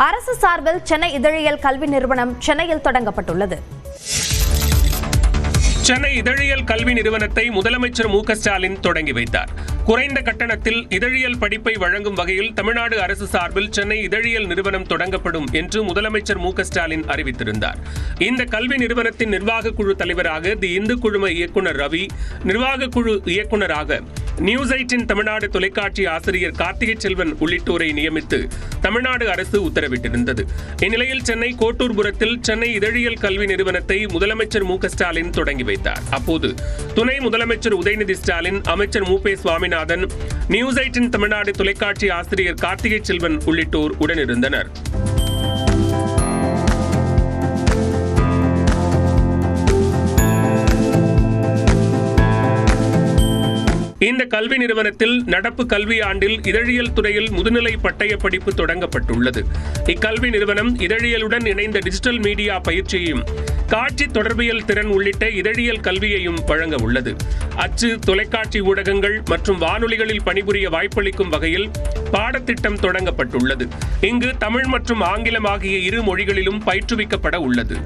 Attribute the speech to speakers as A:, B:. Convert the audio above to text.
A: அரசு சார்பில் சென்னை இதழியல் கல்வி நிறுவனம் சென்னையில் தொடங்கப்பட்டுள்ளது.
B: சென்னை இதழியல் கல்வி நிறுவனத்தை முதலமைச்சர் மு க ஸ்டாலின் தொடங்கி வைத்தார். குறைந்த கட்டணத்தில் இதழியல் படிப்பை வழங்கும் வகையில் தமிழ்நாடு அரசு சார்பில் சென்னை இதழியல் நிறுவனம் தொடங்கப்படும் என்று முதலமைச்சர் மு க ஸ்டாலின் அறிவித்திருந்தார். இந்த கல்வி நிறுவனத்தின் நிர்வாக குழு தலைவராக தி இந்து குழும இயக்குநர் ரவி, நிர்வாக குழு இயக்குநராக நியூஸ் 8 தமிழ்நாடு தொலைக்காட்சி ஆசிரியர் கார்த்திகை செல்வன் உள்ளிட்டோரை நியமித்து தமிழ்நாடு அரசு உத்தரவிட்டிருந்தது. இந்நிலையில் சென்னை கோட்டூர்புரத்தில் சென்னை இதழியல் கல்வி நிறுவனத்தை முதலமைச்சர் மு க ஸ்டாலின் தொடங்கி வைத்தார். அப்போது துணை முதலமைச்சர் உதயநிதி ஸ்டாலின், அமைச்சர் மு பே சுவாமிநாதன், நியூஸ் 8 தமிழ்நாடு தொலைக்காட்சி ஆசிரியர் கார்த்திகை செல்வன் உள்ளிட்டோர் உடனிருந்தனர். இந்த கல்வி நிறுவனத்தில் நடப்பு கல்வி ஆண்டில் இதழியல் துறையில் முதுநிலை பட்டய படிப்பு தொடங்கப்பட்டுள்ளது. இக்கல்வி நிறுவனம் இதழியலுடன் இணைந்த டிஜிட்டல் மீடியா பயிற்சியையும், காட்சி தொடர்பியல் திறன் உள்ளிட்ட இதழியல் கல்வியையும் வழங்க உள்ளது. அச்சு, தொலைக்காட்சி ஊடகங்கள் மற்றும் வானொலிகளில் பணிபுரிய வாய்ப்பளிக்கும் வகையில் பாடத்திட்டம் தொடங்கப்பட்டுள்ளது. இங்கு தமிழ் மற்றும் ஆங்கிலம் ஆகிய இரு மொழிகளிலும் பயிற்றுவிக்கப்பட உள்ளது.